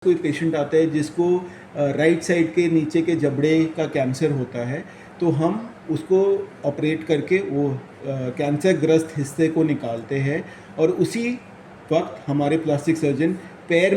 कोई पेशेंट आता है जिसको राइट साइड के नीचे के जबड़े का कैंसर होता है, तो हम उसको ऑपरेट करके वो कैंसर ग्रस्त हिस्से को निकालते हैं और उसी वक्त हमारे प्लास्टिक सर्जन पैर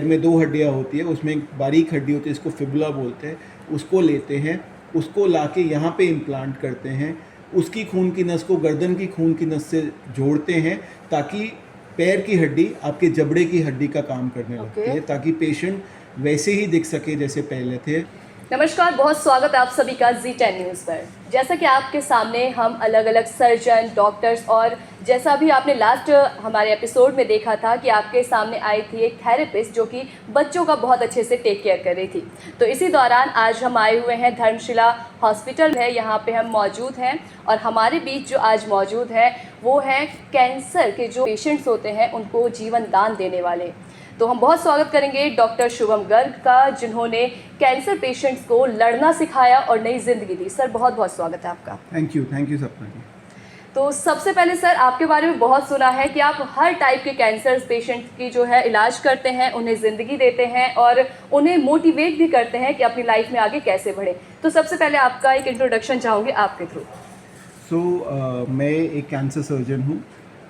में 2 हड्डियाँ होती है, उसमें एक बारीक हड्डी होती है, इसको फिबुला बोलते हैं, उसको लेते हैं, उसको लाके यहाँ पे इम्प्लांट करते हैं, उसकी खून की नस को गर्दन की खून की नस से जोड़ते हैं ताकि पैर की हड्डी आपके जबड़े की हड्डी का काम करने लगती है, ताकि पेशेंट वैसे ही दिख सके जैसे पहले थे। नमस्कार, बहुत स्वागत है आप सभी का जी10 न्यूज़ पर। जैसा कि आपके सामने हम अलग अलग सर्जन, डॉक्टर्स और जैसा भी आपने लास्ट हमारे एपिसोड में देखा था कि आपके सामने आई थी एक थेरेपिस्ट जो कि बच्चों का बहुत अच्छे से टेक केयर कर रही थी। तो इसी दौरान आज हम आए हुए हैं धर्मशिला हॉस्पिटल है, यहाँ पे हम मौजूद हैं और हमारे बीच जो आज मौजूद है वो है कैंसर के जो पेशेंट्स होते हैं उनको जीवन दान देने वाले। तो हम बहुत स्वागत करेंगे डॉक्टर शुभम गर्ग का, जिन्होंने कैंसर पेशेंट्स को लड़ना सिखाया और नई जिंदगी दी। सर बहुत बहुत स्वागत है आपका। थैंक यू सपना जी। तो सबसे पहले सर, आपके बारे में बहुत सुना है कि आप हर टाइप के कैंसर पेशेंट्स की जो है इलाज करते हैं, उन्हें ज़िंदगी देते हैं और उन्हें मोटिवेट भी करते हैं कि अपनी लाइफ में आगे कैसे बढ़े। तो सबसे पहले आपका एक इंट्रोडक्शन चाहूँगी आपके थ्रू। मैं एक कैंसर सर्जन हूँ।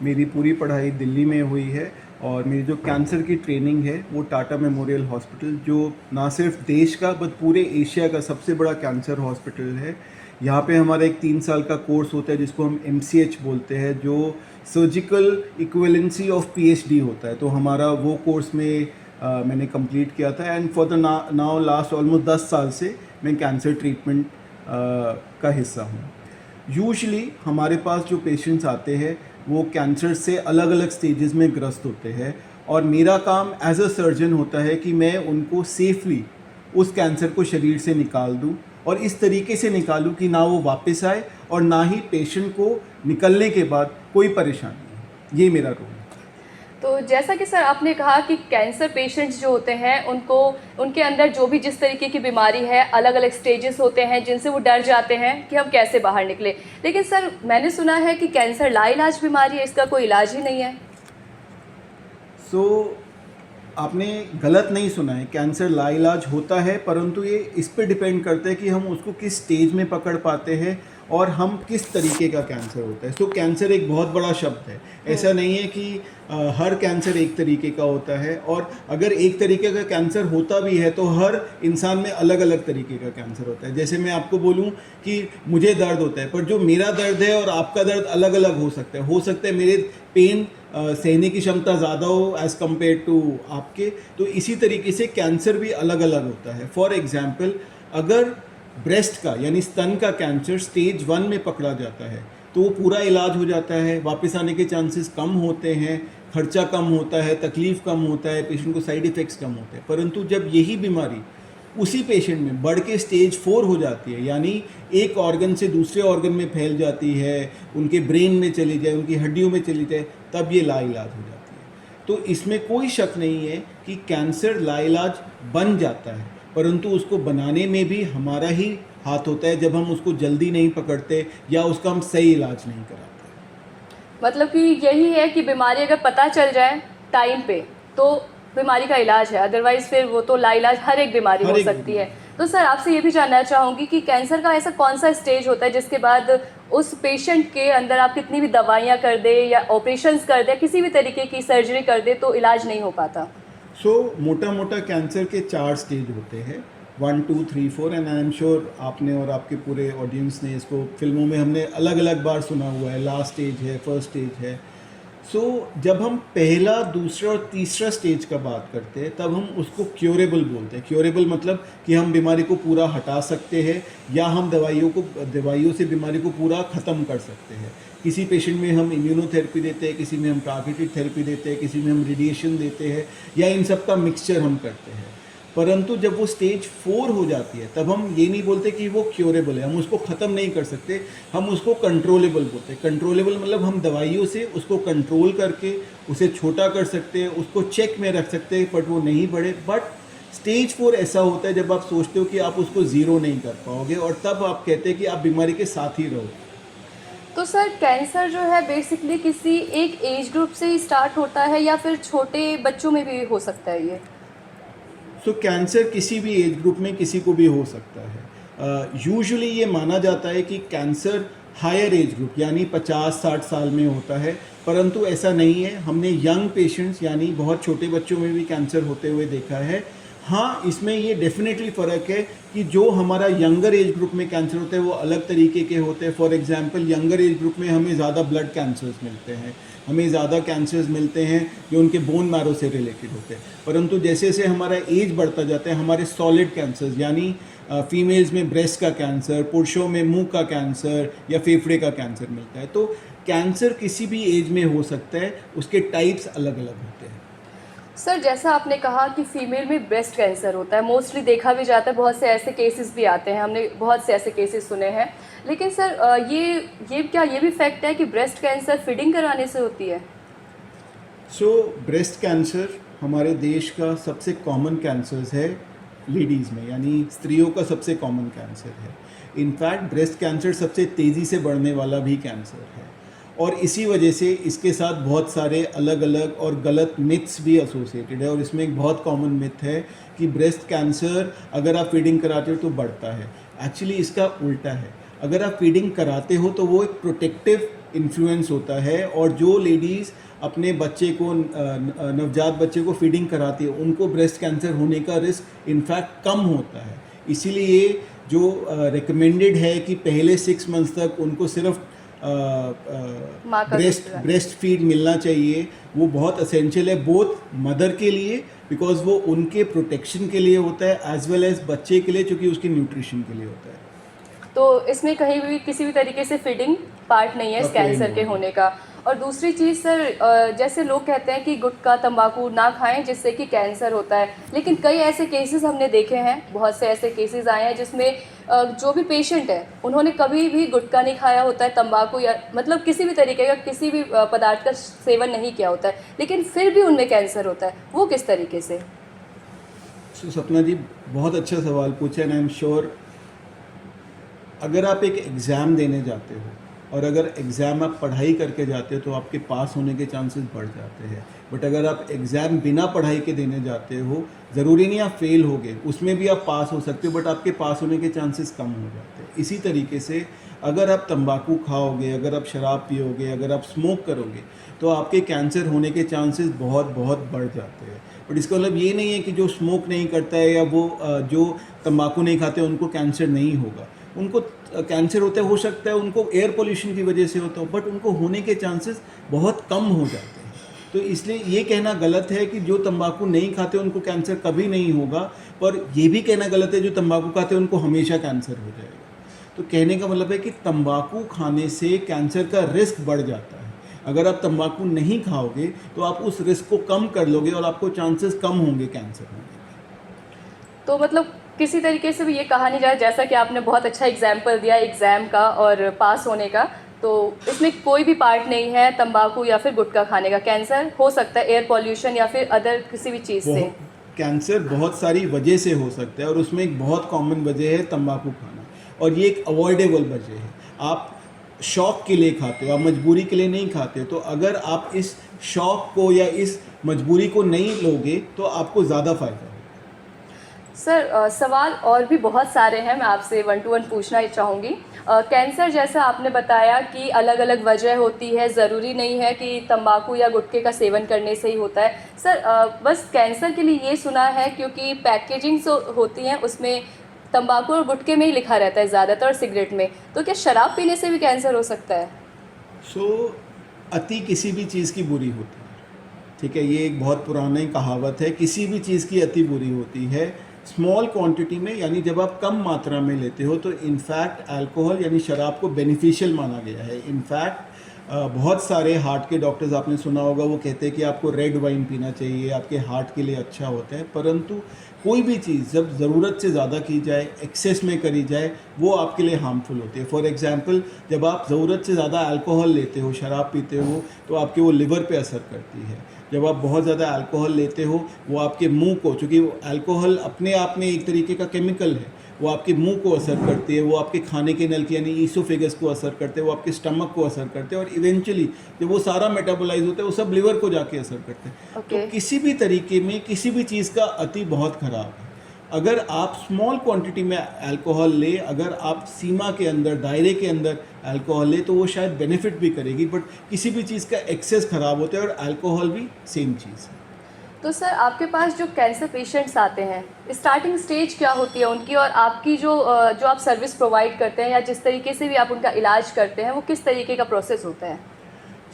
मेरी पूरी पढ़ाई दिल्ली में हुई है और मेरी जो कैंसर की ट्रेनिंग है वो टाटा मेमोरियल हॉस्पिटल, जो ना सिर्फ देश का बट पूरे एशिया का सबसे बड़ा कैंसर हॉस्पिटल है। यहाँ पे हमारा एक 3 साल का कोर्स होता है जिसको हम MCH बोलते हैं, जो सर्जिकल इक्विवेलेंसी ऑफ PhD होता है। तो हमारा वो कोर्स में मैंने कंप्लीट किया था and for the now last almost 10 साल से मैं कैंसर ट्रीटमेंट का हिस्सा हूँ। यूजुअली हमारे पास जो पेशेंट्स आते हैं वो कैंसर से अलग अलग स्टेजेस में ग्रस्त होते हैं और मेरा काम एज अ सर्जन होता है कि मैं उनको सेफली उस कैंसर को शरीर से निकाल दूं और इस तरीके से निकालूं कि ना वो वापस आए और ना ही पेशेंट को निकलने के बाद कोई परेशानी हो। ये मेरा रोल है। तो जैसा कि सर आपने कहा कि कैंसर पेशेंट्स जो होते हैं उनको उनके अंदर जो भी जिस तरीके की बीमारी है, अलग अलग स्टेजेस होते हैं जिनसे वो डर जाते हैं कि हम कैसे बाहर निकले। लेकिन सर मैंने सुना है कि कैंसर लाइलाज बीमारी है, इसका कोई इलाज ही नहीं है। आपने गलत नहीं सुना है, कैंसर लाइलाज होता है, परंतु ये इस पे डिपेंड करता है कि हम उसको किस स्टेज में पकड़ पाते हैं और हम किस तरीके का कैंसर होता है। कैंसर एक बहुत बड़ा शब्द है। ऐसा नहीं है कि हर कैंसर एक तरीके का होता है, और अगर एक तरीके का कैंसर होता भी है तो हर इंसान में अलग अलग तरीके का कैंसर होता है। जैसे मैं आपको बोलूं कि मुझे दर्द होता है, पर जो मेरा दर्द है और आपका दर्द अलग अलग हो सकता है। मेरे पेन सहने की क्षमता ज़्यादा हो एज़ कम्पेयर टू आपके। तो इसी तरीके से कैंसर भी अलग अलग होता है। फॉर एग्ज़ाम्पल, अगर ब्रेस्ट का यानी स्तन का कैंसर स्टेज 1 में पकड़ा जाता है तो वो पूरा इलाज हो जाता है, वापस आने के चांसेस कम होते हैं, खर्चा कम होता है, तकलीफ़ कम होता है, पेशेंट को साइड इफ़ेक्ट्स कम होते हैं। परंतु जब यही बीमारी उसी पेशेंट में बढ़ के स्टेज 4 हो जाती है, यानी एक ऑर्गन से दूसरे ऑर्गन में फैल जाती है, उनके ब्रेन में चली जाए, उनकी हड्डियों में चली जाए, तब ये लाइलाज हो जाती है। तो इसमें कोई शक नहीं है कि कैंसर लाइलाज बन जाता है, परंतु उसको बनाने में भी हमारा ही हाथ होता है जब हम उसको जल्दी नहीं पकड़ते या उसका हम सही इलाज नहीं कराते। मतलब कि यही है कि बीमारी अगर पता चल जाए टाइम पे तो बीमारी का इलाज है, अदरवाइज फिर वो तो लाइलाज हर एक बीमारी हो सकती है। तो सर आपसे ये भी जानना चाहूँगी कि कैंसर का ऐसा कौन सा स्टेज होता है जिसके बाद उस पेशेंट के अंदर आप कितनी भी दवाइयाँ कर दे या ऑपरेशंस कर दे, किसी भी तरीके की सर्जरी कर दे, तो इलाज नहीं हो पाता। मोटा मोटा कैंसर के 4 स्टेज होते हैं, 1, 2, 3, 4, एंड आई एम श्योर आपने और आपके पूरे ऑडियंस ने इसको फिल्मों में हमने अलग अलग बार सुना हुआ है। लास्ट स्टेज है, फर्स्ट स्टेज है। जब हम पहला, दूसरा और तीसरा स्टेज का बात करते हैं तब हम उसको क्योरेबल बोलते हैं। क्योरेबल मतलब कि हम बीमारी को पूरा हटा सकते हैं या हम दवाइयों से बीमारी को पूरा ख़त्म कर सकते हैं। किसी पेशेंट में हम इम्यूनोथेरेपी देते हैं, किसी में हम टारगेटेड थेरेपी देते हैं, किसी में हम रेडिएशन देते हैं, या इन सब का मिक्सचर हम करते हैं। परंतु जब वो स्टेज 4 हो जाती है तब हम ये नहीं बोलते कि वो क्योरेबल है, हम उसको ख़त्म नहीं कर सकते, हम उसको कंट्रोलेबल बोलते हैं। कंट्रोलेबल मतलब हम दवाइयों से उसको कंट्रोल करके उसे छोटा कर सकते हैं, उसको चेक में रख सकते हैं, बट वो नहीं बढ़े। बट स्टेज 4 ऐसा होता है जब आप सोचते हो कि आप उसको ज़ीरो नहीं कर पाओगे, और तब आप कहते हैं कि आप बीमारी के साथ ही रहो। तो सर कैंसर जो है बेसिकली किसी एक एज ग्रुप से ही स्टार्ट होता है या फिर छोटे बच्चों में भी हो सकता है ये? सो कैंसर किसी भी एज ग्रुप में किसी को भी हो सकता है। यूजुअली ये माना जाता है कि कैंसर हायर एज ग्रुप यानी 50-60 साल में होता है, परंतु ऐसा नहीं है। हमने यंग पेशेंट्स यानी बहुत छोटे बच्चों में भी कैंसर होते हुए देखा है। हाँ, इसमें ये डेफिनेटली फ़र्क है कि जो हमारा यंगर एज ग्रुप में कैंसर होते हैं वो अलग तरीके के होते हैं। For example younger age group में हमें ज़्यादा ब्लड कैंसर्स मिलते हैं, हमें ज़्यादा कैंसर्स मिलते हैं जो उनके बोन मैरो से रिलेटेड होते हैं। परंतु जैसे जैसे हमारा एज बढ़ता जाता है, हमारे सॉलिड कैंसर्स यानी फीमेल्स में ब्रेस्ट का कैंसर, पुरुषों में मुंह का कैंसर या फेफड़े का कैंसर मिलता है। तो कैंसर किसी भी एज में हो सकता है, उसके टाइप्स अलग अलग होते हैं। सर, जैसा आपने कहा कि फीमेल में ब्रेस्ट कैंसर होता है, मोस्टली देखा भी जाता है, बहुत से ऐसे केसेस भी आते हैं, हमने बहुत से ऐसे केसेस सुने हैं। लेकिन सर ये भी फैक्ट है कि ब्रेस्ट कैंसर फीडिंग कराने से होती है? सो ब्रेस्ट कैंसर हमारे देश का सबसे कॉमन कैंसर्स है लेडीज़ में, यानी स्त्रियों का सबसे कॉमन कैंसर है। इनफैक्ट ब्रेस्ट कैंसर सबसे तेज़ी से बढ़ने वाला भी कैंसर है, और इसी वजह से इसके साथ बहुत सारे अलग अलग और गलत मिथ्स भी एसोसिएटेड है। और इसमें एक बहुत कॉमन मिथ है कि ब्रेस्ट कैंसर अगर आप फीडिंग कराते हो तो बढ़ता है। एक्चुअली इसका उल्टा है। अगर आप फीडिंग कराते हो तो वो एक प्रोटेक्टिव इन्फ्लुएंस होता है, और जो लेडीज़ अपने बच्चे को नवजात बच्चे को फीडिंग कराती है उनको ब्रेस्ट कैंसर होने का रिस्क इनफैक्ट कम होता है। इसीलिए जो रिकमेंडेड है कि पहले 6 मंथ्स तक उनको सिर्फ ब्रेस्ट फीड मिलना चाहिए, वो बहुत असेंशियल है बोथ मदर के लिए, बिकॉज वो उनके प्रोटेक्शन के लिए होता है, एज वेल एज बच्चे के लिए, क्योंकि उसके न्यूट्रिशन के लिए होता है। तो इसमें कहीं भी किसी भी तरीके से फीडिंग पार्ट नहीं है इस कैंसर के होने का। और दूसरी चीज़ सर, जैसे लोग कहते हैं कि गुटखा तंबाकू ना खाएं जिससे कि कैंसर होता है, लेकिन कई ऐसे केसेस हमने देखे हैं, बहुत से ऐसे केसेस आए हैं जिसमें जो भी पेशेंट है उन्होंने कभी भी गुटखा नहीं खाया होता है, तंबाकू या मतलब किसी भी तरीके का किसी भी पदार्थ का सेवन नहीं किया होता है, लेकिन फिर भी उनमें कैंसर होता है। वो किस तरीके से? सपना जी, बहुत अच्छा सवाल पूछा एंड आई एम श्योर अगर आप एक एग्ज़ाम देने जाते हो और अगर एग्ज़ाम आप पढ़ाई करके जाते हो तो आपके पास होने के चांसेस बढ़ जाते हैं। बट अगर आप एग्ज़ाम बिना पढ़ाई के देने जाते हो, ज़रूरी नहीं आप फेल होगे, उसमें भी आप पास हो सकते हो, बट आपके पास होने के चांसेस कम हो जाते हैं। इसी तरीके से अगर आप तंबाकू खाओगे, अगर आप शराब पियोगे, अगर आप स्मोक करोगे तो आपके कैंसर होने के चांसेस बहुत बहुत बढ़ जाते हैं। बट इसका मतलब ये नहीं है कि जो स्मोक नहीं करता है या वो जो तंबाकू नहीं खाते उनको कैंसर नहीं होगा। उनको कैंसर होता है, हो सकता है उनको एयर पोल्यूशन की वजह से होता हो, बट उनको होने के चांसेस बहुत कम हो जाते हैं। तो इसलिए ये कहना गलत है कि जो तंबाकू नहीं खाते उनको कैंसर कभी नहीं होगा, पर ये भी कहना गलत है जो तंबाकू खाते हैं उनको हमेशा कैंसर हो जाएगा। तो कहने का मतलब है कि तंबाकू खाने से कैंसर का रिस्क बढ़ जाता है। अगर आप तंबाकू नहीं खाओगे तो आप उस रिस्क को कम कर लोगे और आपको चांसेस कम होंगे कैंसर होने के। तो मतलब किसी तरीके से भी ये कहा नहीं जाए, जैसा कि आपने बहुत अच्छा एग्जाम्पल दिया एग्ज़ाम का और पास होने का, तो इसमें कोई भी पार्ट नहीं है तंबाकू या फिर गुटखा खाने का। कैंसर हो सकता है एयर पॉल्यूशन या फिर अदर किसी भी चीज़ से। कैंसर बहुत सारी वजह से हो सकता है और उसमें एक बहुत कॉमन वजह है तंबाकू खाना, और ये एक अवॉइडेबल वजह है। आप शौक के लिए खाते हो, आप मजबूरी के लिए नहीं खाते। तो अगर आप इस शौक को या इस मजबूरी को नहीं लोगे तो आपको ज़्यादा फ़ायदा होगा। सर, सवाल और भी बहुत सारे हैं, मैं आपसे 1 to 1 पूछना चाहूँगी। कैंसर जैसा आपने बताया कि अलग अलग वजह होती है, ज़रूरी नहीं है कि तंबाकू या गुटखे का सेवन करने से ही होता है। सर, बस कैंसर के लिए ये सुना है क्योंकि पैकेजिंग होती हैं उसमें तंबाकू और गुटखे में ही लिखा रहता है ज़्यादातर, सिगरेट में, तो क्या शराब पीने से भी कैंसर हो सकता है? अति किसी भी चीज़ की बुरी होती है, ठीक है, ये एक बहुत पुरानी कहावत है, किसी भी चीज़ की अति बुरी होती है। स्मॉल क्वांटिटी में यानी जब आप कम मात्रा में लेते हो तो इनफैक्ट अल्कोहल यानी शराब को बेनिफिशियल माना गया है। इनफैक्ट बहुत सारे हार्ट के डॉक्टर्स, आपने सुना होगा, वो कहते हैं कि आपको रेड वाइन पीना चाहिए, आपके हार्ट के लिए अच्छा होता है। परंतु कोई भी चीज़ जब ज़रूरत से ज़्यादा की जाए, एक्सेस में करी जाए, वो आपके लिए हार्मफुल होती है। फॉर एग्जांपल, जब आप ज़रूरत से ज़्यादा अल्कोहल लेते हो, शराब पीते हो, तो आपके वो लिवर पे असर करती है। जब आप बहुत ज़्यादा अल्कोहल लेते हो, वो आपके मुंह को, चूँकि अल्कोहल अपने आप में एक तरीके का केमिकल है, वो आपके मुंह को असर करती है, वो आपके खाने के नल की यानी ईसोफेगस को असर करते हैं, वो आपके स्टमक को असर करते हैं और इवेंचुअली जब वो सारा मेटाबोलाइज होता है वो सब लिवर को जाके असर करते हैं। Okay. तो किसी भी तरीके में किसी भी चीज़ का अति बहुत ख़राब है। अगर आप स्मॉल क्वांटिटी में अल्कोहल ले, अगर आप सीमा के अंदर, दायरे के अंदर अल्कोहल ले, तो वो शायद बेनिफिट भी करेगी, बट किसी भी चीज़ का एक्सेस ख़राब होता है और अल्कोहल भी सेम चीज़ है। तो सर आपके पास जो कैंसर पेशेंट्स आते हैं, स्टार्टिंग स्टेज क्या होती है उनकी, और आपकी जो आप सर्विस प्रोवाइड करते हैं या जिस तरीके से भी आप उनका इलाज करते हैं वो किस तरीके का प्रोसेस होता है?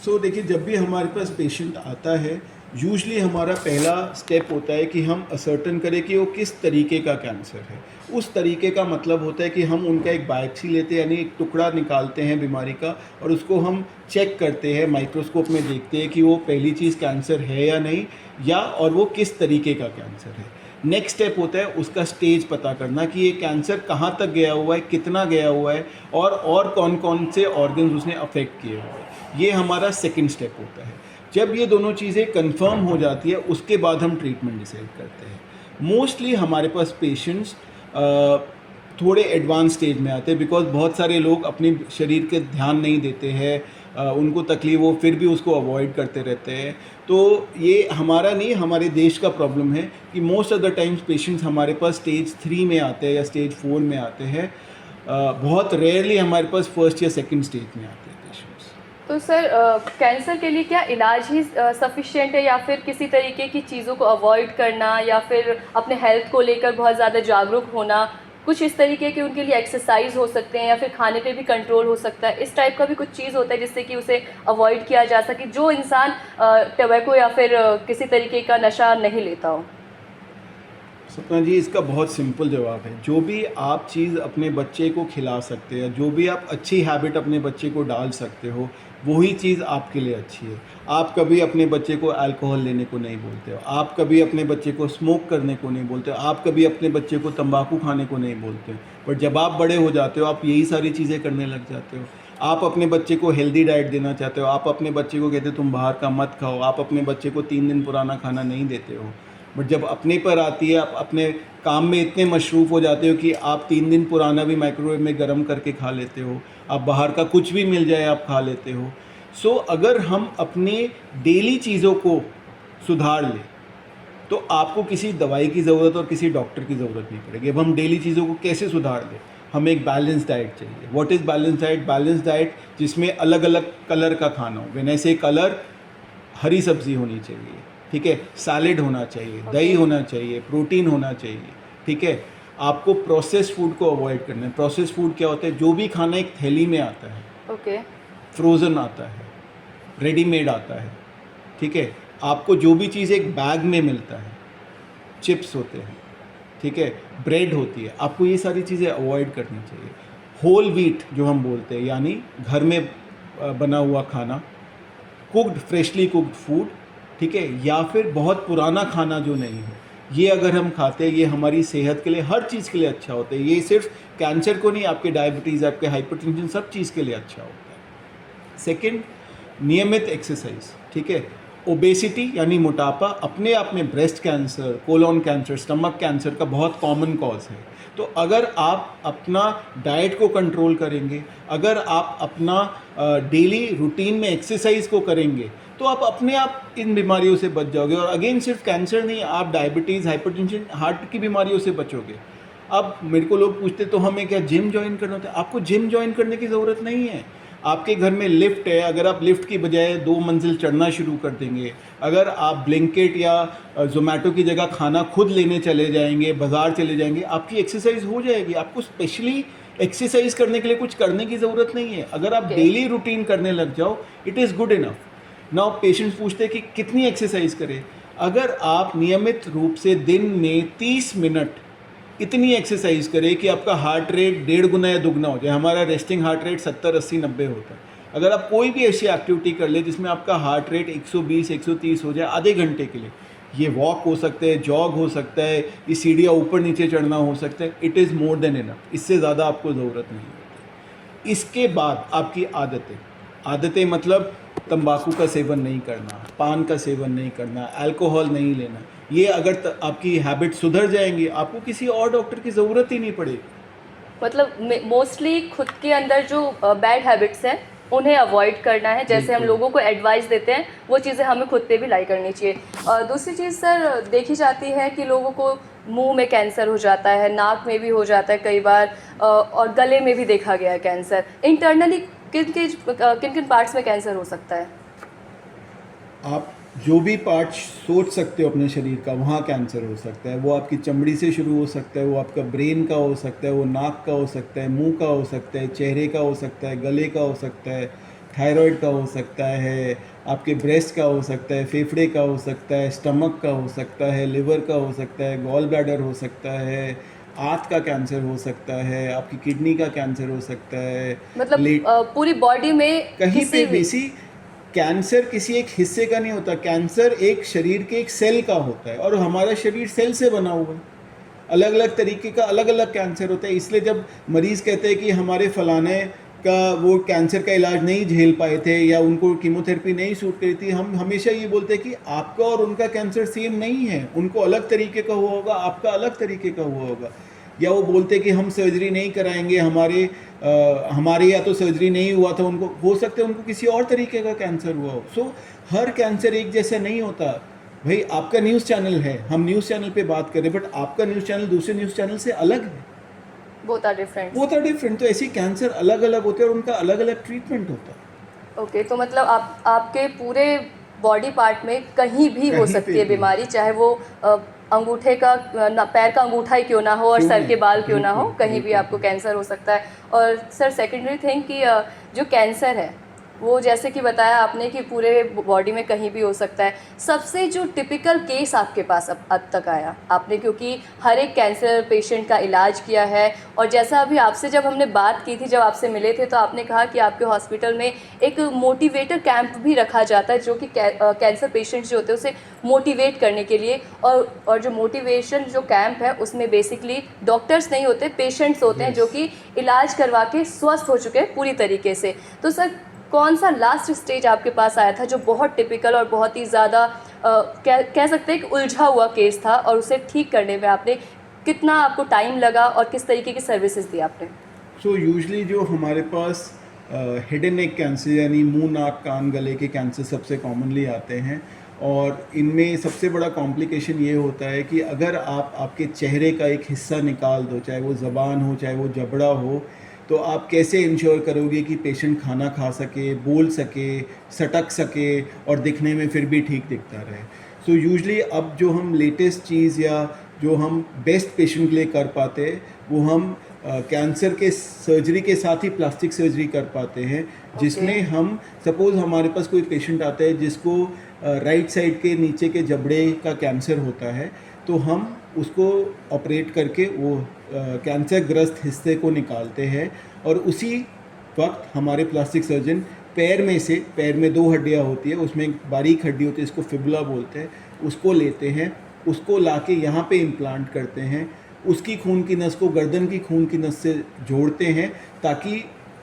सो देखिए, जब भी हमारे पास पेशेंट आता है, यूजली हमारा पहला स्टेप होता है कि हम असर्टन करें कि वो किस तरीके का कैंसर है। उस तरीके का मतलब होता है कि हम उनका एक बायोप्सी लेते हैं, यानी एक टुकड़ा निकालते हैं बीमारी का और उसको हम चेक करते हैं, माइक्रोस्कोप में देखते हैं कि वो पहली चीज़ कैंसर है या नहीं, या और वो किस तरीके का कैंसर है। नेक्स्ट स्टेप होता है उसका स्टेज पता करना कि ये कैंसर कहाँ तक गया हुआ है, कितना गया हुआ है और कौन कौन से ऑर्गन्स उसने अफेक्ट किए हुए हैं। ये हमारा सेकंड स्टेप होता है। जब ये दोनों चीज़ें कंफर्म हो जाती है उसके बाद हम ट्रीटमेंट डिसाइड करते हैं। मोस्टली हमारे पास पेशेंट्स थोड़े एडवांस स्टेज में आते हैं, बिकॉज बहुत सारे लोग अपने शरीर के ध्यान नहीं देते हैं, उनको तकलीफ हो फिर भी उसको अवॉइड करते रहते हैं। तो ये हमारा नहीं, हमारे देश का प्रॉब्लम है कि most of the times patients हमारे पास स्टेज 3 में आते हैं या स्टेज 4 में आते हैं। बहुत रेयरली हमारे पास फर्स्ट या सेकंड स्टेज में आते हैं पेशेंट्स। तो सर कैंसर के लिए क्या इलाज ही सफिशिएंट है या फिर किसी तरीके की चीज़ों को अवॉइड करना या फिर अपने हेल्थ को लेकर बहुत ज़्यादा जागरूक होना, कुछ इस तरीके के उनके लिए एक्सरसाइज हो सकते हैं या फिर खाने पे भी कंट्रोल हो सकता है, इस टाइप का भी कुछ चीज़ होता है जिससे कि उसे अवॉइड किया जा सके, जो इंसान टबैको या फिर किसी तरीके का नशा नहीं लेता हो? सपना जी, इसका बहुत सिंपल जवाब है। जो भी आप चीज़ अपने बच्चे को खिला सकते हैं, जो भी आप अच्छी हैबिट अपने बच्चे को डाल सकते हो, वही चीज़ आपके लिए अच्छी है। आप कभी अपने बच्चे को अल्कोहल लेने को नहीं बोलते हो, आप कभी अपने बच्चे को स्मोक करने को नहीं बोलते हो, आप कभी अपने बच्चे को तंबाकू खाने को नहीं बोलते हो, पर जब आप बड़े हो जाते हो आप यही सारी चीज़ें करने लग जाते हो। आप अपने बच्चे को हेल्दी डाइट देना चाहते हो, आप अपने बच्चे को कहते हो तुम बाहर का मत खाओ, आप अपने बच्चे को 3 दिन पुराना खाना नहीं देते हो, बट जब अपने पर आती है आप अपने काम में इतने मशरूफ़ हो जाते हो कि आप 3 दिन पुराना भी माइक्रोवेव में गर्म करके खा लेते हो, आप बाहर का कुछ भी मिल जाए आप खा लेते हो। सो अगर हम अपने डेली चीज़ों को सुधार लें तो आपको किसी दवाई की ज़रूरत और किसी डॉक्टर की ज़रूरत नहीं पड़ेगी। अब हम डेली चीज़ों को कैसे सुधार लें? हमें एक बैलेंस डाइट चाहिए। What is balance diet? Balance diet जिसमें अलग अलग कलर का खाना हो। व्हेन आई से कलर, हरी सब्जी होनी चाहिए, ठीक है, सैलेड होना चाहिए, दही होना चाहिए, प्रोटीन होना चाहिए, ठीक है। आपको प्रोसेस फूड को अवॉइड करना है। प्रोसेस फूड क्या होता है? जो भी खाना एक थैली में आता है, ओके। फ्रोज़न आता है, रेडीमेड आता है, ठीक है। आपको जो भी चीज़ एक बैग में मिलता है, चिप्स होते हैं, ठीक है, ब्रेड होती है, आपको ये सारी चीज़ें अवॉइड करनी चाहिए। होल व्हीट जो हम बोलते हैं, यानी घर में बना हुआ खाना, कुक्ड, फ्रेशली कुक्ड फूड, ठीक है, या फिर बहुत पुराना खाना जो नहीं हो, ये अगर हम खाते हैं, ये हमारी सेहत के लिए, हर चीज़ के लिए अच्छा होता है। ये सिर्फ कैंसर को नहीं, आपके डायबिटीज़, आपके हाइपरटेंशन, सब चीज़ के लिए अच्छा होता है। सेकंड, नियमित एक्सरसाइज, ठीक है। ओबेसिटी यानी मोटापा अपने आप में breast cancer, colon cancer, stomach cancer का बहुत कॉमन कॉज है। तो अगर आप अपना डाइट को कंट्रोल करेंगे, अगर आप अपना डेली रूटीन में एक्सरसाइज को करेंगे, तो आप अपने आप इन बीमारियों से बच जाओगे। और अगेन सिर्फ कैंसर नहीं, आप डायबिटीज़, हाइपरटेंशन, हार्ट की बीमारियों से बचोगे। अब मेरे को लोग पूछते तो हमें क्या जिम ज्वाइन करना होता है? आपको जिम ज्वाइन करने की ज़रूरत नहीं है। आपके घर में लिफ्ट है, अगर आप लिफ्ट की बजाय 2 मंजिल चढ़ना शुरू कर देंगे, अगर आप ब्लिंकिट या ज़ोमैटो की जगह खाना खुद लेने चले जाएंगे, बाज़ार चले जाएंगे, आपकी एक्सरसाइज हो जाएगी। आपको स्पेशली एक्सरसाइज करने के लिए कुछ करने की ज़रूरत नहीं है। अगर आप डेली रूटीन करने लग जाओ, it is good enough. Now patients पूछते हैं कि कितनी एक्सरसाइज करें? अगर आप नियमित रूप से दिन में 30 मिनट इतनी एक्सरसाइज करें कि आपका हार्ट रेट 1.5 गुना या दुगना हो जाए। हमारा रेस्टिंग हार्ट रेट 70, 80, 90 होता है। अगर आप कोई भी ऐसी एक्टिविटी कर ले जिसमें आपका हार्ट रेट 120, 130 हो जाए आधे घंटे के लिए, ये वॉक हो सकता है, जॉग हो सकता है, ये सीढ़ियाँ ऊपर नीचे चढ़ना हो सकता है, it is more than enough. इससे ज़्यादा आपको ज़रूरत नहीं होती। इसके बाद आपकी आदतें मतलब तंबाकू का सेवन नहीं करना, पान का सेवन नहीं करना, अल्कोहल नहीं लेना, ये अगर आपकी हैबिट सुधर जाएंगी, आपको किसी और डॉक्टर की ज़रूरत ही नहीं पड़ेगी। मतलब मोस्टली खुद के अंदर जो बैड हैबिट्स हैं उन्हें अवॉइड करना है, जैसे हम बिल्कुल। लोगों को एडवाइस देते हैं वो चीज़ें हमें खुद पे भी लाई करनी चाहिए। दूसरी चीज़ सर देखी जाती है कि लोगों को मुंह में कैंसर हो जाता है, नाक में भी हो जाता है कई बार, और गले में भी देखा गया है कैंसर। इंटरनली किन किन पार्ट्स में कैंसर हो सकता है? आप जो भी पार्ट सोच सकते हो अपने शरीर का, वहाँ कैंसर हो सकता है। वो आपकी चमड़ी से शुरू हो सकता है, वो आपका ब्रेन का हो सकता है, वो नाक का हो सकता है, मुंह का हो सकता है, चेहरे का हो सकता है, गले का हो सकता है, थायराइड का हो सकता है, आपके ब्रेस्ट का हो सकता है, फेफड़े का हो सकता है, स्टमक का हो सकता है, लिवर का हो सकता है, गॉल ब्लैडर हो सकता है, आंत का कैंसर हो सकता है, आपकी किडनी का कैंसर हो सकता है। मतलब पूरी बॉडी में कहीं किसी पे भी। बेसी कैंसर किसी एक हिस्से का नहीं होता, कैंसर एक शरीर के एक सेल का होता है, और हमारा शरीर सेल से बना हुआ है। अलग अलग तरीके का अलग अलग कैंसर होता है। इसलिए जब मरीज़ कहते हैं कि हमारे फलाने का वो कैंसर का इलाज नहीं झेल पाए थे या उनको कीमोथेरेपी नहीं सूट करी थी, हम हमेशा ये बोलते हैं कि आपका और उनका कैंसर सेम नहीं है। उनको अलग तरीके का हुआ होगा, आपका अलग तरीके का हुआ होगा। या वो बोलते कि हम सर्जरी नहीं कराएंगे, हमारे या तो सर्जरी नहीं हुआ था, उनको हो सकता है उनको किसी और तरीके का कैंसर हुआ हो। सो हर कैंसर एक जैसा नहीं होता। भाई आपका न्यूज़ चैनल है, हम न्यूज़ चैनल पे बात कर रहे हैं, बट आपका न्यूज़ चैनल दूसरे न्यूज़ चैनल से अलग है। Both are different. वो तो डिफरेंट। तो ऐसे कैंसर अलग अलग होते हैं और उनका अलग अलग ट्रीटमेंट होता है। ओके, तो मतलब आपके पूरे बॉडी पार्ट में कहीं भी हो कहीं सकती पे है भी। बीमारी, चाहे वो अंगूठे का पैर का अंगूठा ही क्यों ना हो और क्यों सर के नहीं? बाल क्यों ना हो, बिल्कुल, कहीं भी बिल्कुल, आपको बिल्कुल। कैंसर हो सकता है। और सर सेकेंडरी थिंग कि जो कैंसर है वो जैसे कि बताया आपने कि पूरे बॉडी में कहीं भी हो सकता है। सबसे जो टिपिकल केस आपके पास अब तक आया आपने, क्योंकि हर एक कैंसर पेशेंट का इलाज किया है, और जैसा अभी आपसे जब हमने बात की थी, जब आपसे मिले थे, तो आपने कहा कि आपके हॉस्पिटल में एक मोटिवेटर कैंप भी रखा जाता है, जो कि कैंसर पेशेंट्स जो होते हैं उसे मोटिवेट करने के लिए। और जो मोटिवेशन जो कैंप है उसमें बेसिकली डॉक्टर्स नहीं होते, पेशेंट्स होते हैं Yes. जो कि इलाज करवा के स्वस्थ हो चुके हैं पूरी तरीके से। तो सर कौन सा लास्ट स्टेज आपके पास आया था जो बहुत टिपिकल और बहुत ही ज़्यादा कह सकते हैं कि उलझा हुआ केस था, और उसे ठीक करने में आपने कितना आपको टाइम लगा और किस तरीके की सर्विसेज दी आपने? सो यूजली जो हमारे पास हेड एंड नेक कैंसर यानी मुंह नाक कान गले के कैंसर सबसे कॉमनली आते हैं, और इनमें सबसे बड़ा कॉम्प्लिकेशन ये होता है कि अगर आप आपके चेहरे का एक हिस्सा निकाल दो, चाहे वो ज़बान हो चाहे वो जबड़ा हो, तो आप कैसे इंश्योर करोगे कि पेशेंट खाना खा सके, बोल सके, सटक सके और दिखने में फिर भी ठीक दिखता रहे। सो यूजली अब जो हम लेटेस्ट चीज़ या जो हम बेस्ट पेशेंट के लिए कर पाते हैं, वो हम कैंसर के सर्जरी के साथ ही प्लास्टिक सर्जरी कर पाते हैं, जिसमें हम सपोज़ हमारे पास कोई पेशेंट आता है जिसको राइट साइड के नीचे के जबड़े का कैंसर होता है, तो हम उसको ऑपरेट करके वो कैंसर ग्रस्त हिस्से को निकालते हैं, और उसी वक्त हमारे प्लास्टिक सर्जन पैर में 2 हड्डियाँ होती है, उसमें एक बारीक हड्डी होती है, इसको फिबुला बोलते हैं, उसको लेते हैं, उसको लाके यहाँ पे इम्प्लांट करते हैं, उसकी खून की नस को गर्दन की खून की नस से जोड़ते हैं, ताकि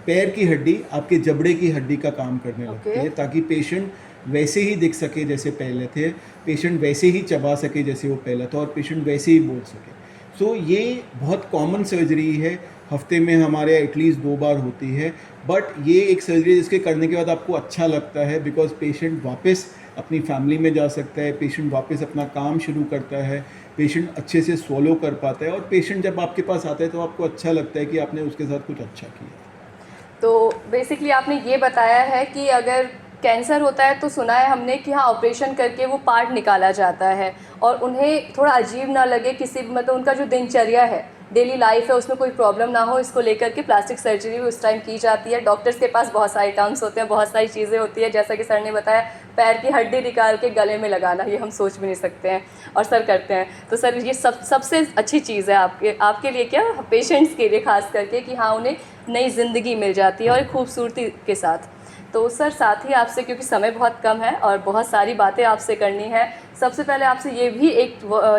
पैर की हड्डी आपके जबड़े की हड्डी का काम करने लगती है, ताकि पेशेंट वैसे ही दिख सके जैसे पहले थे, पेशेंट वैसे ही चबा सके जैसे वो पहला था, और पेशेंट वैसे ही बोल सके। सो ये बहुत कॉमन सर्जरी है, हफ्ते में हमारे एटलीस्ट 2 बार होती है, बट ये एक सर्जरी जिसके करने के बाद आपको अच्छा लगता है, बिकॉज पेशेंट वापस अपनी फैमिली में जा सकता है, पेशेंट वापस अपना काम शुरू करता है, पेशेंट अच्छे से स्वॉलो कर पाता है, और पेशेंट जब आपके पास आता है तो आपको अच्छा लगता है कि आपने उसके साथ कुछ अच्छा किया। तो बेसिकली आपने ये बताया है कि अगर कैंसर होता है तो सुना है हमने कि हाँ ऑपरेशन करके वो पार्ट निकाला जाता है, और उन्हें थोड़ा अजीब ना लगे, किसी मतलब उनका जो दिनचर्या है, डेली लाइफ है, उसमें कोई प्रॉब्लम ना हो, इसको लेकर के प्लास्टिक सर्जरी भी उस टाइम की जाती है। डॉक्टर्स के पास बहुत सारे टर्म्स होते हैं, बहुत सारी चीज़ें होती है, जैसा कि सर ने बताया पैर की हड्डी निकाल के गले में लगाना, ये हम सोच भी नहीं सकते हैं, और सर करते हैं। तो सर ये सबसे अच्छी चीज़ है आपके लिए, क्या पेशेंट्स के लिए खास करके, कि हाँ उन्हें नई ज़िंदगी मिल जाती है और एक खूबसूरती के साथ। तो सर साथ ही आपसे, क्योंकि समय बहुत कम है और बहुत सारी बातें आपसे करनी है, सबसे पहले आपसे ये भी एक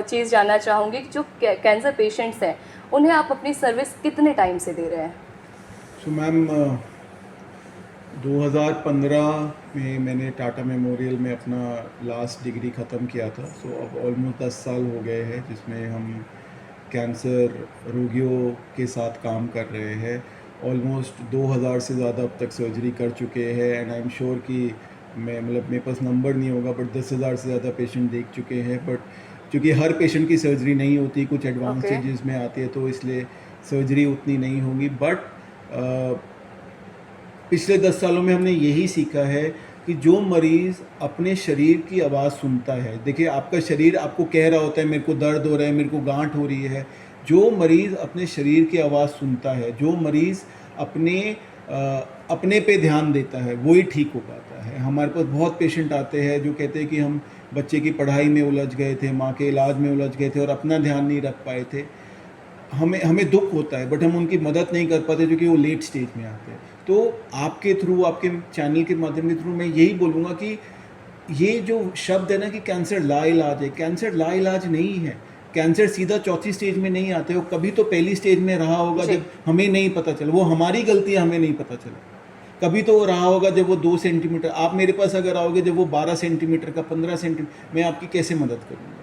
चीज़ जानना चाहूँगी कि जो कैंसर पेशेंट्स हैं उन्हें आप अपनी सर्विस कितने टाइम से दे रहे हैं? सो मैम, 2015 में मैंने टाटा मेमोरियल में अपना लास्ट डिग्री ख़त्म किया था। सो अब ऑलमोस्ट 10 साल हो गए हैं जिसमें हम कैंसर रोगियों के साथ काम कर रहे हैं। ऑलमोस्ट 2000 से ज़्यादा अब तक सर्जरी कर चुके हैं एंड आई एम श्योर कि मैं मतलब मेरे पास नंबर नहीं होगा बट 10,000 से ज़्यादा पेशेंट देख चुके हैं। बट क्योंकि हर पेशेंट की सर्जरी नहीं होती, कुछ एडवांस Okay. स्टेजेस में आती है तो इसलिए सर्जरी उतनी नहीं होगी। बट पिछले 10 सालों में हमने यही सीखा है कि जो मरीज़ अपने शरीर की आवाज़ सुनता है, देखिए आपका शरीर आपको कह रहा होता है मेरे को दर्द हो रहा है, मेरे को गांठ हो रही है। जो मरीज़ अपने शरीर की आवाज़ सुनता है, जो मरीज़ अपने पे ध्यान देता है, वही ठीक हो पाता है। हमारे पास बहुत पेशेंट आते हैं जो कहते हैं कि हम बच्चे की पढ़ाई में उलझ गए थे, माँ के इलाज में उलझ गए थे और अपना ध्यान नहीं रख पाए थे। हमें दुख होता है बट हम उनकी मदद नहीं कर पाते क्योंकि वो लेट स्टेज में आते हैं। तो आपके थ्रू, आपके चैनल के माध्यम के थ्रू मैं यही बोलूँगा कि ये जो शब्द है ना कि कैंसर लाइलाज है, कैंसर लाइलाज नहीं है। कैंसर सीधा चौथी स्टेज में नहीं आते, वो कभी तो पहली स्टेज में रहा होगा जी। जब हमें नहीं पता चला। वो हमारी गलती है, हमें नहीं पता चला। कभी तो वो रहा होगा जब वो 2 सेंटीमीटर, आप मेरे पास अगर आओगे जब वो 12 सेंटीमीटर का, 15 सेंटीमीटर, मैं आपकी कैसे मदद करूँगा?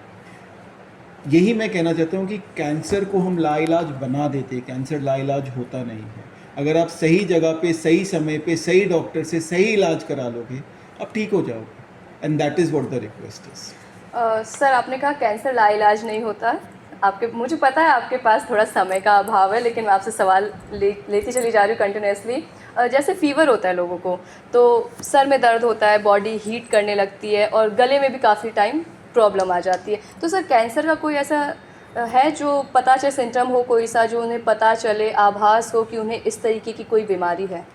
यही मैं कहना चाहता हूँ कि कैंसर को हम लाइलाज बना देते हैं, कैंसर लाइलाज होता नहीं है। अगर आप सही जगह पे, सही समय पे, सही डॉक्टर से सही इलाज करा लोगे, आप ठीक हो जाओगे। And that is what the request is. Sir आपने कहा कैंसर लाइलाज नहीं होता। मुझे पता है आपके पास थोड़ा समय का अभाव है, लेकिन मैं आपसे सवाल लेती चली जा रही हूँ कंटिन्यूसली। जैसे फीवर होता है लोगों को, तो सर में दर्द होता है, बॉडी हीट करने लगती है और गले में भी काफ़ी टाइम प्रॉब्लम आ जाती है। तो सर कैंसर का कोई ऐसा है जो पता चले, सिम्टम हो कोई सा जो उन्हें पता चले, आभास हो कि उन्हें इस तरीके की कोई बीमारी है?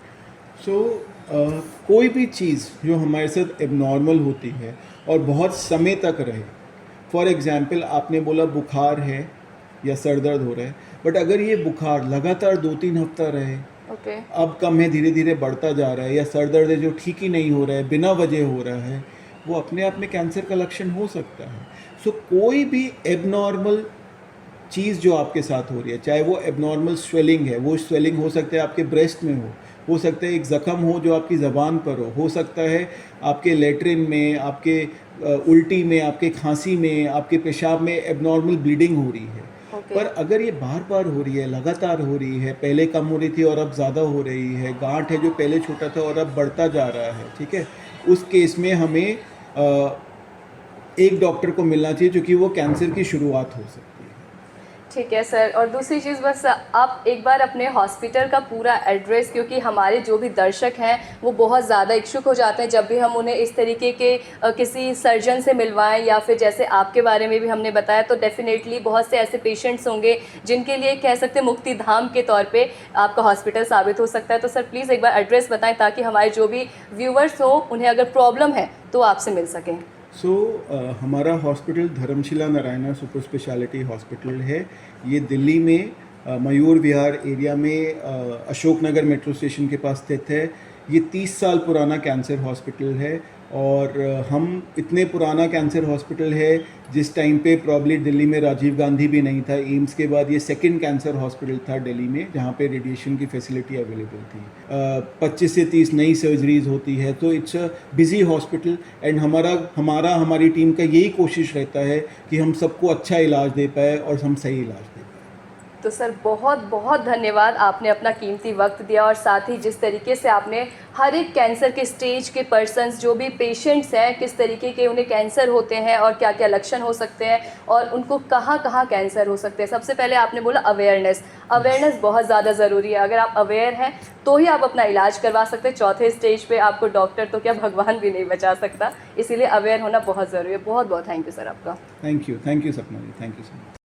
कोई भी चीज़ जो हमारे साथ एबनॉर्मल होती है और बहुत समय तक रहे, फॉर एग्ज़ाम्पल आपने बोला बुखार है या सर दर्द हो रहा है, बट अगर ये बुखार लगातार 2-3 हफ्ता रहे, ओके। अब कम है, धीरे धीरे बढ़ता जा रहा है, या सर दर्द है जो ठीक ही नहीं हो रहा है, बिना वजह हो रहा है, वो अपने आप में कैंसर का लक्षण हो सकता है। सो कोई भी एबनॉर्मल चीज़ जो आपके साथ हो रही है, चाहे वो एबनॉर्मल स्वेलिंग है, वो स्वेलिंग हो सकता है आपके ब्रेस्ट में हो सकता है एक ज़ख़म हो जो आपकी ज़बान पर हो सकता है आपके लेटरिन में, आपके उल्टी में, आपके खांसी में, आपके पेशाब में एबनॉर्मल ब्लीडिंग हो रही है। ओके। पर अगर ये बार बार हो रही है, लगातार हो रही है, पहले कम हो रही थी और अब ज़्यादा हो रही है, गांठ है जो पहले छोटा था और अब बढ़ता जा रहा है, ठीक है, उस केस में हमें एक डॉक्टर को मिलना चाहिए क्योंकि वो कैंसर की शुरुआत हो सकती है। ठीक है सर। और दूसरी चीज़, बस आप एक बार अपने हॉस्पिटल का पूरा एड्रेस, क्योंकि हमारे जो भी दर्शक हैं वो बहुत ज़्यादा इच्छुक हो जाते हैं जब भी हम उन्हें इस तरीके के किसी सर्जन से मिलवाएं, या फिर जैसे आपके बारे में भी हमने बताया, तो डेफिनेटली बहुत से ऐसे पेशेंट्स होंगे जिनके लिए कह सकते हैं मुक्ति धाम के तौर पे आपका हॉस्पिटल साबित हो सकता है। तो सर प्लीज़ एक बार एड्रेस बताएं ताकि हमारे जो भी व्यूवर्स हो उन्हें अगर प्रॉब्लम है तो आपसे मिल सकें। हमारा hospital Dharamshila Narayana super speciality hospital है। ये दिल्ली में मयूर विहार एरिया में अशोक नगर मेट्रो स्टेशन के पास स्थित है। ये 30 साल पुराना कैंसर हॉस्पिटल है और हम इतने पुराना कैंसर हॉस्पिटल है जिस टाइम पे प्रॉब्ली दिल्ली में राजीव गांधी भी नहीं था। एम्स के बाद ये सेकंड कैंसर हॉस्पिटल था दिल्ली में जहाँ पे रेडिएशन की फैसिलिटी अवेलेबल थी। 25 से 30 नई सर्जरीज होती है, तो it's a busy hospital and हमारी टीम का यही कोशिश रहता है कि हम सबको अच्छा इलाज दे पाए और हम सही इलाज दे पाए। तो सर बहुत बहुत धन्यवाद, आपने अपना कीमती वक्त दिया और साथ ही जिस तरीके से आपने हर एक कैंसर के स्टेज के पर्सन्स, जो भी पेशेंट्स हैं, किस तरीके के उन्हें कैंसर होते हैं और क्या क्या लक्षण हो सकते हैं और उनको कहाँ कहाँ कैंसर हो सकते हैं। सबसे पहले आपने बोला अवेयरनेस बहुत ज़्यादा ज़रूरी है। अगर आप अवेयर हैं तो ही आप अपना इलाज करवा सकते हैं। चौथे स्टेज पे आपको डॉक्टर तो क्या भगवान भी नहीं बचा सकता, इसीलिए अवेयर होना बहुत ज़रूरी है। बहुत बहुत थैंक यू सर आपका। थैंक यू सपना जी, थैंक यू सो मच।